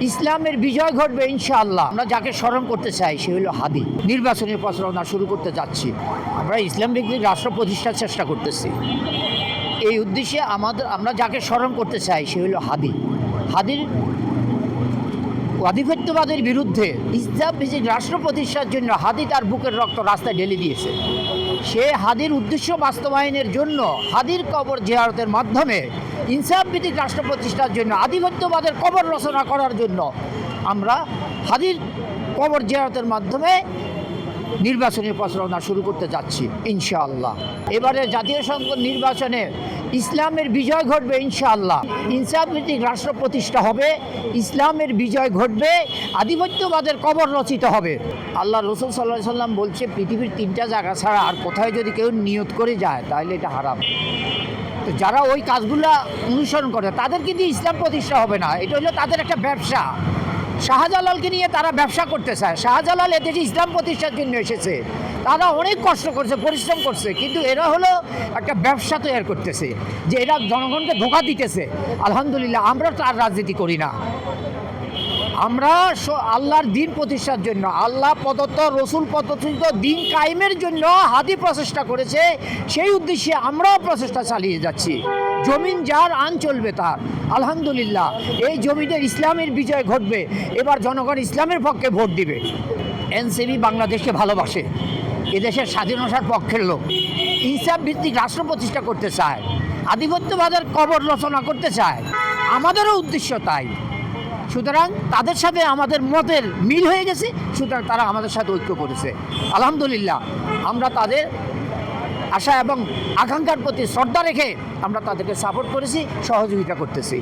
ইসলামের বিজয় ঘটবে ইনশাআল্লাহ। আমরা যাকে স্মরণ করতে চাই সে হলো হাদি। নির্বাচনী প্রচারণা শুরু করতে যাচ্ছি। আমরা ইসলাম ভিত্তিক রাষ্ট্র প্রতিষ্ঠার চেষ্টা করতেছি। এই উদ্দেশ্যে আমরা যাকে স্মরণ করতে চাই সে হলো হাদি। হাদির আধিপত্যবাদের বিরুদ্ধে ইসলাম ভিত্তিক রাষ্ট্র প্রতিষ্ঠার জন্য হাদি তার বুকের রক্ত রাস্তায় ঢেলে দিয়েছে। সে হাদির উদ্দেশ্য বাস্তবায়নের জন্য হাদির কবর জিয়ারতের মাধ্যমে ইনসাফ ভিত্তিক রাষ্ট্র প্রতিষ্ঠার জন্য আধিপত্যবাদের কবর রচনা করার জন্য আমরা হাদির কবর জিয়ারতের মাধ্যমে নির্বাচনী প্রচারণা শুরু করতে যাচ্ছি ইনশাআল্লাহ। এবারে জাতীয় সংসদ নির্বাচনে ইসলামের বিজয় ঘটবে ইনশাআল্লাহ। ইনসাফ ভিত্তিক রাষ্ট্র প্রতিষ্ঠা হবে, ইসলামের বিজয় ঘটবে, আধিপত্যবাদের কবর রচিত হবে। আল্লাহ রসুল সাল্লাল্লাহু আলাইহি সাল্লাম বলছে পৃথিবীর 3টা জায়গা ছাড়া আর কোথায় যদি কেউ নিয়ত করে যায় তাহলে এটা হারাম। তো যারা ওই কাজগুলো অনুসরণ করে তাদেরকে দিয়ে ইসলাম প্রতিষ্ঠা হবে না। এটা হলো তাদের একটা ব্যবসা। শাহজালালকে নিয়ে তারা ব্যবসা করতে চায়। শাহজালাল এদেশে ইসলাম প্রতিষ্ঠার জন্য এসেছে, তারা অনেক কষ্ট করছে, পরিশ্রম করছে, কিন্তু এরা হলো একটা ব্যবসা তৈরি করতেছে যে এরা জনগণকে ধোঁকা দিতেছে। আলহামদুলিল্লাহ, আমরা তো আর রাজনীতি করি না। আমরা আল্লাহর দিন প্রতিষ্ঠার জন্য, আল্লাহ প্রদত্ত রসুল প্রদত্ত দিন কায়েমের জন্য হাদি প্রচেষ্টা করেছে। সেই উদ্দেশ্যে আমরাও প্রচেষ্টা চালিয়ে যাচ্ছি। জমিন যার আইন চলবে তার। আলহামদুলিল্লাহ, এই জমিনের ইসলামের বিজয় ঘটবে। এবার জনগণ ইসলামের পক্ষে ভোট দিবে। এনসিপি বাংলাদেশকে ভালোবাসে, এদেশের স্বাধীনতার পক্ষের লোক, ইনসাফ ভিত্তিক রাষ্ট্র প্রতিষ্ঠা করতে চায়, আধিপত্যবাদের কবর রচনা করতে চায়। আমাদেরও উদ্দেশ্য তাই। সুতরাং তাদের সাথে আমাদের মতের মিল হয়ে গেছে, সুতরাং তারা আমাদের সাথে ঐক্য করেছে। আলহামদুলিল্লাহ, আমরা তাদের আশা এবং আকাঙ্ক্ষার প্রতি শ্রদ্ধা রেখে আমরা তাদেরকে সাপোর্ট করেছি, সহযোগিতা করতেছি।